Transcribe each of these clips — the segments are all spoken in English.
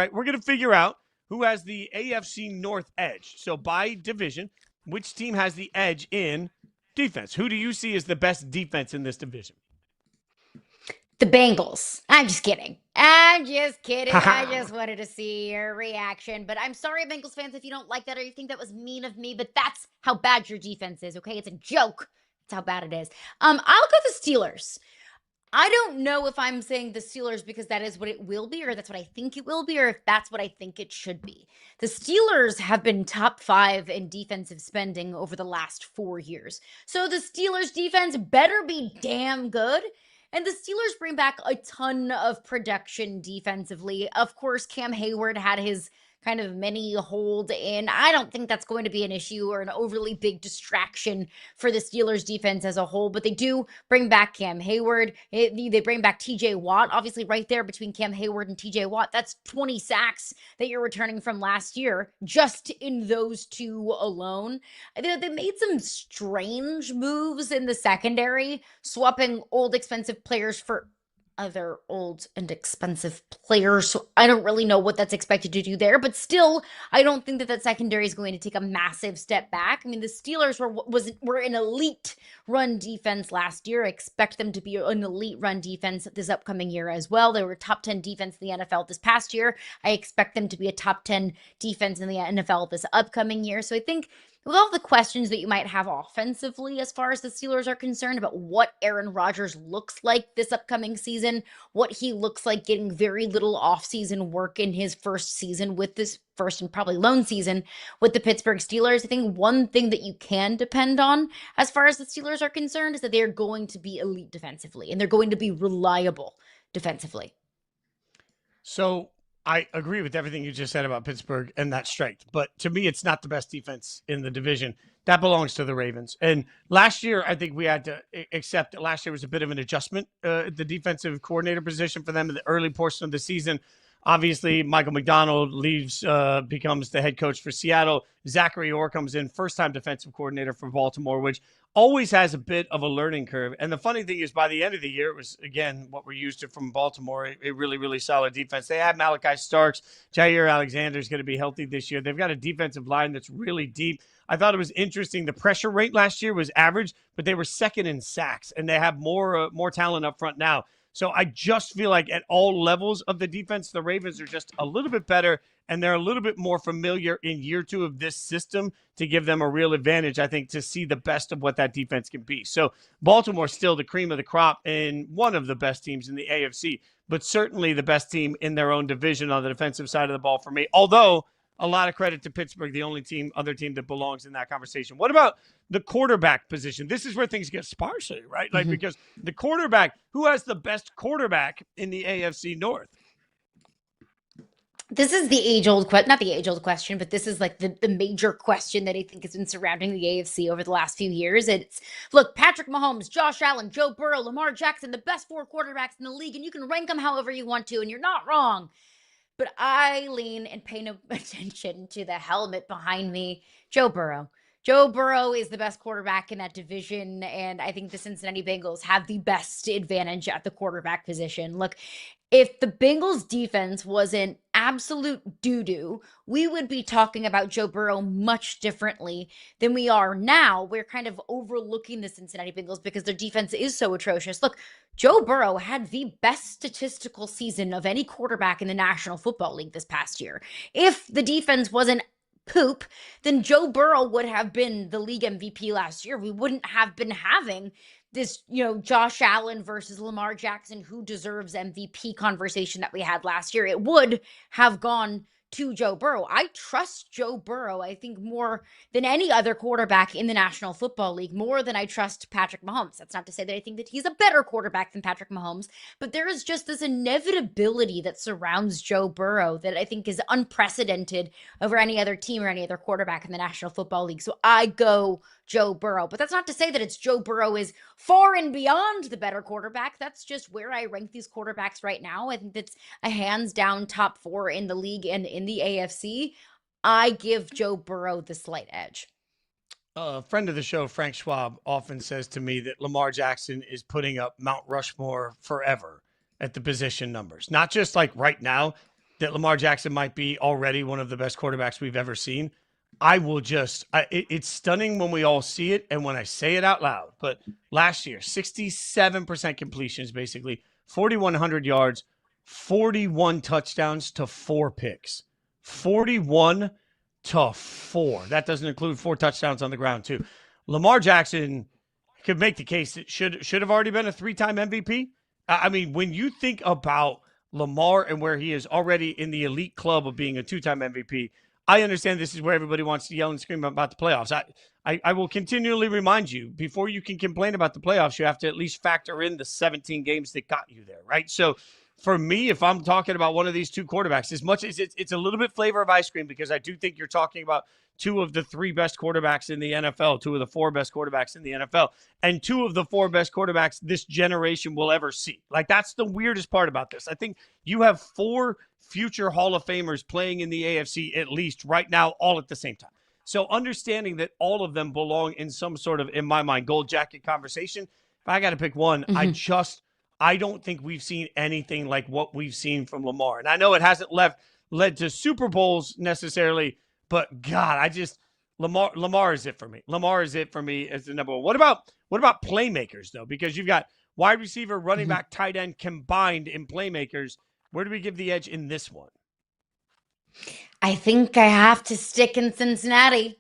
right, we're going to figure out who has the AFC North edge. So by division, which team has the edge in defense? Who do you see as the best defense in this division? The Bengals. I'm just kidding. I'm just kidding. I just wanted to see your reaction. But I'm sorry, Bengals fans, if you don't like that or you think that was mean of me, but that's how bad your defense is, okay? It's a joke. That's how bad it is. I'll go the Steelers. I don't know if I'm saying the Steelers because that is what it will be, or that's what I think it will be, or if that's what I think it should be. The Steelers have been top 5 in defensive spending over the last 4 years. So the Steelers defense better be damn good. And the Steelers bring back a ton of production defensively. Of course, Cam Hayward had his kind of mini hold in. I don't think that's going to be an issue or an overly big distraction for the Steelers defense as a whole, but they do bring back Cam Hayward. They bring back TJ Watt, obviously right there between Cam Hayward and TJ Watt. That's 20 sacks that you're returning from last year just in those two alone. They made some strange moves in the secondary, swapping old expensive players for other old and expensive players. So I don't really know what that's expected to do there, but still, I don't think that secondary is going to take a massive step back. I mean, the Steelers were an elite run defense last year. I expect them to be an elite run defense this upcoming year as well. They were top 10 defense in the NFL this past year. I expect them to be a top 10 defense in the NFL this upcoming year. So I think with all the questions that you might have offensively as far as the Steelers are concerned about what Aaron Rodgers looks like this upcoming season, what he looks like getting very little offseason work in his first season with this first and probably lone season with the Pittsburgh Steelers, I think one thing that you can depend on as far as the Steelers are concerned is that they're going to be elite defensively and they're going to be reliable defensively. So I agree with everything you just said about Pittsburgh and that strength, but to me, it's not the best defense in the division. That belongs to the Ravens. And last year, I think we had to accept that last year was a bit of an adjustment, the defensive coordinator position for them in the early portion of the season. Obviously, Michael McDonald leaves, becomes the head coach for Seattle. Zachary Orr comes in, first-time defensive coordinator for Baltimore, which always has a bit of a learning curve. And the funny thing is, by the end of the year, it was, again, what we're used to from Baltimore, a really, really solid defense. They have Malachi Starks. Jair Alexander is going to be healthy this year. They've got a defensive line that's really deep. I thought it was interesting. The pressure rate last year was average, but they were second in sacks, and they have more talent up front now. So I just feel like at all levels of the defense, the Ravens are just a little bit better, and they're a little bit more familiar in year 2 of this system to give them a real advantage, I think, to see the best of what that defense can be. So Baltimore's still the cream of the crop and one of the best teams in the AFC, but certainly the best team in their own division on the defensive side of the ball for me. Although a lot of credit to Pittsburgh, the only other team that belongs in that conversation. What about the quarterback position? This is where things get sparsy, right? Like, because the quarterback, who has the best quarterback in the AFC North? This is the age-old question, not the age-old question, but this is like the major question that I think has been surrounding the AFC over the last few years. It's, look, Patrick Mahomes, Josh Allen, Joe Burrow, Lamar Jackson, the best 4 quarterbacks in the league, and you can rank them however you want to, and you're not wrong. But I lean and pay no attention to the helmet behind me. Joe Burrow. Joe Burrow is the best quarterback in that division, and I think the Cincinnati Bengals have the best advantage at the quarterback position. Look, if the Bengals defense was an absolute doo-doo, we would be talking about Joe Burrow much differently than we are now. We're kind of overlooking the Cincinnati Bengals because their defense is so atrocious. Look, Joe Burrow had the best statistical season of any quarterback in the National Football League this past year. If the defense wasn't poop, then Joe Burrow would have been the league MVP last year. We wouldn't have been having this, Josh Allen versus Lamar Jackson, who deserves MVP conversation that we had last year. It would have gone to Joe Burrow. I trust Joe Burrow, I think, more than any other quarterback in the National Football League, more than I trust Patrick Mahomes. That's not to say that I think that he's a better quarterback than Patrick Mahomes, but there is just this inevitability that surrounds Joe Burrow that I think is unprecedented over any other team or any other quarterback in the National Football League. So I go Joe Burrow. But that's not to say that it's Joe Burrow is far and beyond the better quarterback. That's just where I rank these quarterbacks right now. I think that's a hands down top 4 in the league and in the AFC. I give Joe Burrow the slight edge. A friend of the show, Frank Schwab, often says to me that Lamar Jackson is putting up Mount Rushmore forever at the position numbers. Not just like right now, that Lamar Jackson might be already one of the best quarterbacks we've ever seen, it's stunning when we all see it and when I say it out loud. But last year, 67% completions, basically 4,100 yards, 41 touchdowns to 4 picks. 41 to 4. That doesn't include 4 touchdowns on the ground, too. Lamar Jackson could make the case that should have already been a 3-time MVP. I mean, when you think about Lamar and where he is already in the elite club of being a 2-time MVP, I understand this is where everybody wants to yell and scream about the playoffs. I will continually remind you, before you can complain about the playoffs, you have to at least factor in the 17 games that got you there, right? So for me, if I'm talking about one of these two quarterbacks, as much as it's a little bit flavor of ice cream, because I do think you're talking about 2 of the 3 best quarterbacks in the NFL, 2 of the 4 best quarterbacks in the NFL, and 2 of the 4 best quarterbacks this generation will ever see. Like, that's the weirdest part about this. I think you have 4 future Hall of Famers playing in the AFC at least right now, all at the same time. So understanding that all of them belong in some sort of, in my mind, gold jacket conversation, if I got to pick one, I don't think we've seen anything like what we've seen from Lamar. And I know it hasn't led to Super Bowls necessarily, but God, Lamar is it for me. Lamar is it for me as the number one. What about playmakers though? Because you've got wide receiver, running back, tight end combined in playmakers. Where do we give the edge in this one? I think I have to stick in Cincinnati.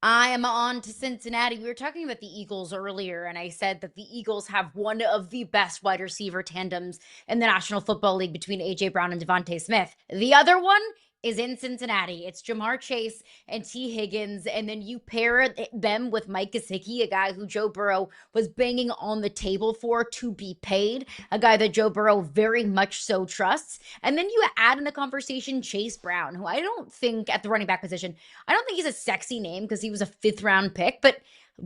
I am on to Cincinnati. We were talking about the Eagles earlier, and I said that the Eagles have one of the best wide receiver tandems in the National Football League between A.J. Brown and Devontae Smith. The other one is in Cincinnati. It's Ja'Marr Chase and T. Higgins, and then you pair them with Mike Gesicki, a guy who Joe Burrow was banging on the table for to be paid, a guy that Joe Burrow very much so trusts. And then you add in the conversation Chase Brown, who I don't think at the running back position, I don't think he's a sexy name because he was a 5th-round pick, but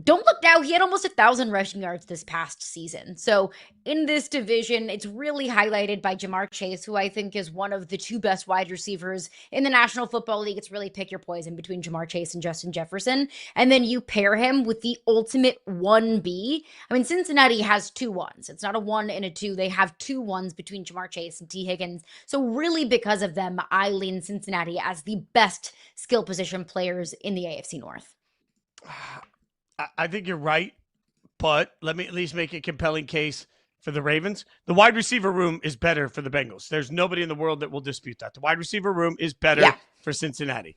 don't look now, he had almost 1,000 rushing yards this past season. So in this division, it's really highlighted by Ja'Marr Chase, who I think is one of the 2 best wide receivers in the National Football League. It's really pick your poison between Ja'Marr Chase and Justin Jefferson. And then you pair him with the ultimate 1B. I mean, Cincinnati has 2 1s. It's not a 1 and a 2. They have 2 1s between Ja'Marr Chase and T. Higgins. So really because of them, I lean Cincinnati as the best skill position players in the AFC North. I think you're right, but let me at least make a compelling case for the Ravens. The wide receiver room is better for the Bengals. There's nobody in the world that will dispute that. The wide receiver room is better for Cincinnati.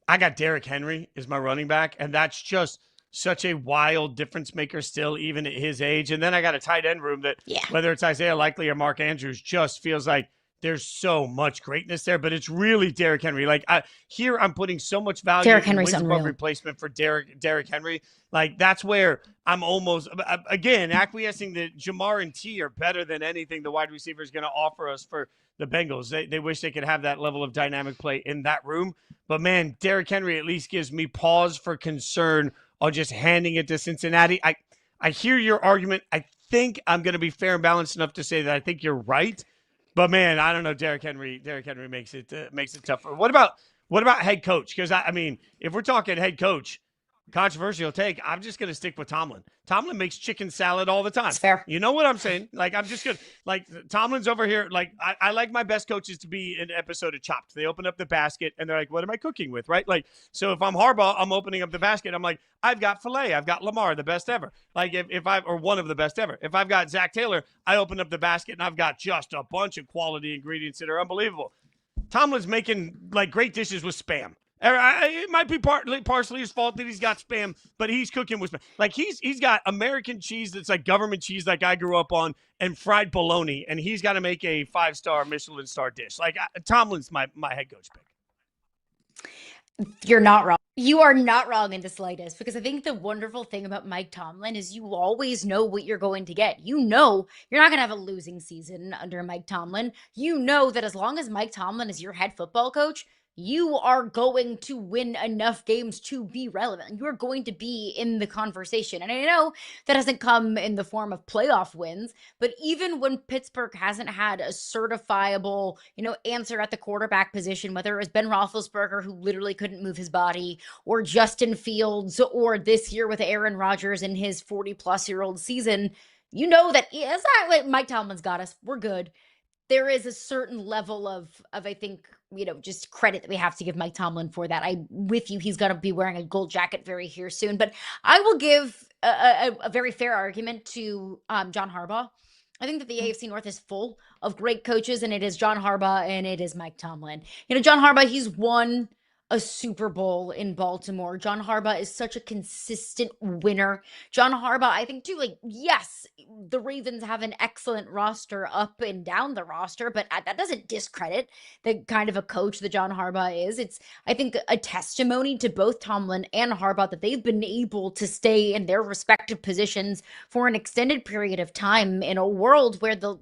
I got Derrick Henry as my running back, and that's just such a wild difference maker still, even at his age. And then I got a tight end room that, whether it's Isaiah Likely or Mark Andrews, just feels like there's so much greatness there, but it's really Derrick Henry. Like I'm putting so much value Derrick in Henry's wins unreal. above replacement for Derrick Henry. Like that's where I'm almost, again, acquiescing that Ja'Marr and T are better than anything the wide receiver is going to offer us for the Bengals. They wish they could have that level of dynamic play in that room. But man, Derrick Henry at least gives me pause for concern on just handing it to Cincinnati. I hear your argument. I think I'm going to be fair and balanced enough to say that I think you're right. But man, I don't know. Derrick Henry makes it tougher. What about head coach? Because I mean, if we're talking head coach, controversial take, I'm just going to stick with Tomlin. Tomlin makes chicken salad all the time. That's fair. You know what I'm saying? Like, I'm just going to, like, Tomlin's over here. Like, I like my best coaches to be in an episode of Chopped. They open up the basket and they're like, what am I cooking with? Right? Like, so if I'm Harbaugh, I'm opening up the basket. I'm like, I've got filet. I've got Lamar, the best ever. Like, or one of the best ever. If I've got Zach Taylor, I open up the basket and I've got just a bunch of quality ingredients that are unbelievable. Tomlin's making, like, great dishes with Spam. It might be partially his fault that he's got Spam, but he's cooking with Spam. Like he's got American cheese that's like government cheese like I grew up on and fried bologna, and he's got to make a 5-star Michelin star dish. Like Tomlin's my head coach pick. You're not wrong. You are not wrong in the slightest, because I think the wonderful thing about Mike Tomlin is you always know what you're going to get. You know you're not going to have a losing season under Mike Tomlin. You know that as long as Mike Tomlin is your head football coach, you are going to win enough games to be relevant. You're going to be in the conversation. And I know that hasn't come in the form of playoff wins, but even when Pittsburgh hasn't had a certifiable, answer at the quarterback position, whether it was Ben Roethlisberger, who literally couldn't move his body, or Justin Fields, or this year with Aaron Rodgers in his 40-plus-year-old season, you know that Mike Tomlin's got us. We're good. there is a certain level of I think, just credit that we have to give Mike Tomlin for that. I'm with you. He's going to be wearing a gold jacket very here soon, but I will give a very fair argument to John Harbaugh. I think that the AFC North is full of great coaches, and it is John Harbaugh and it is Mike Tomlin. John Harbaugh, he's won a Super Bowl in Baltimore. John Harbaugh is such a consistent winner. John Harbaugh, I think too, like, yes, the Ravens have an excellent roster up and down the roster, but that doesn't discredit the kind of a coach that John Harbaugh is. It's, I think, a testimony to both Tomlin and Harbaugh that they've been able to stay in their respective positions for an extended period of time in a world where the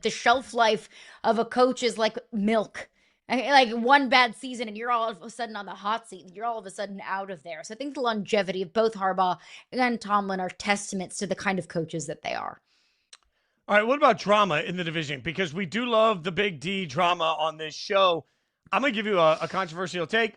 shelf life of a coach is like milk. Like one bad season and you're all of a sudden on the hot seat. You're all of a sudden out of there. So I think the longevity of both Harbaugh and Tomlin are testaments to the kind of coaches that they are. All right, what about drama in the division? Because we do love the big D drama on this show. I'm going to give you a controversial take.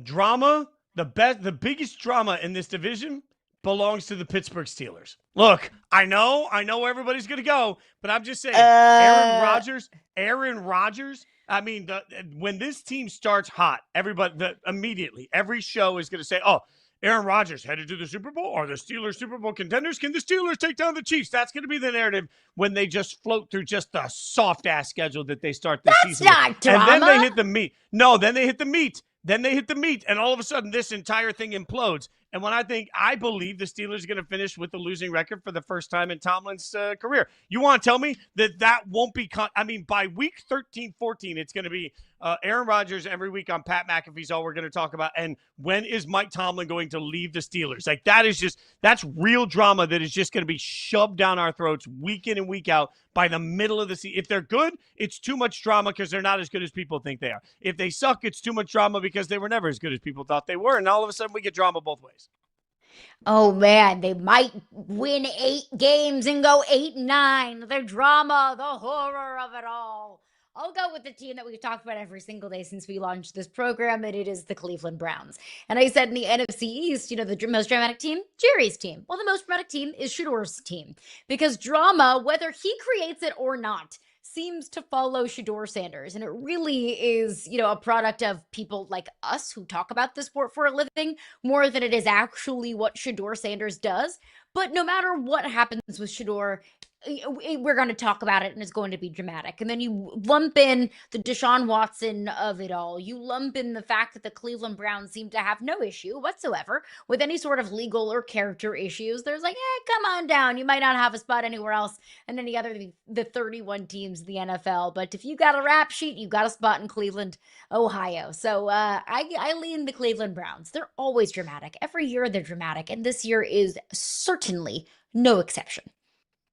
Drama, the biggest drama in this division belongs to the Pittsburgh Steelers. Look, I know where everybody's going to go, but I'm just saying, Aaron Rodgers. I mean, when this team starts hot, immediately, every show is going to say, oh, Aaron Rodgers headed to the Super Bowl. Are the Steelers Super Bowl contenders? Can the Steelers take down the Chiefs? That's going to be the narrative when they just float through just the soft-ass schedule that they start this season. That's not drama. And then they hit the meat. No, then they hit the meat. Then they hit the meat, and all of a sudden, this entire thing implodes. And when I believe the Steelers are going to finish with a losing record for the first time in Tomlin's career. You want to tell me that won't be by week 13, 14, it's going to be Aaron Rodgers every week on Pat McAfee's all we're going to talk about. And when is Mike Tomlin going to leave the Steelers? Like, that's real drama that is just going to be shoved down our throats week in and week out by the middle of the season. If they're good, it's too much drama because they're not as good as people think they are. If they suck, it's too much drama because they were never as good as people thought they were. And all of a sudden we get drama both ways. Oh man, they might win 8 games and go 8-9. The drama, the horror of it all. I'll go with the team that we've talked about every single day since we launched this program, and it is the Cleveland Browns. And I said in the NFC East, the most dramatic team, Jerry's team. Well, the most dramatic team is Shador's team. Because drama, whether he creates it or not, seems to follow Shador Sanders. And it really is, a product of people like us who talk about the sport for a living more than it is actually what Shador Sanders does. But no matter what happens with Shador, we're going to talk about it and it's going to be dramatic. And then you lump in the Deshaun Watson of it all. You lump in the fact that the Cleveland Browns seem to have no issue whatsoever with any sort of legal or character issues. There's like, come on down. You might not have a spot anywhere else than any other the 31 teams in the NFL. But if you got a rap sheet, you got a spot in Cleveland, Ohio. So I lean the Cleveland Browns. They're always dramatic. Every year they're dramatic. And this year is certainly no exception.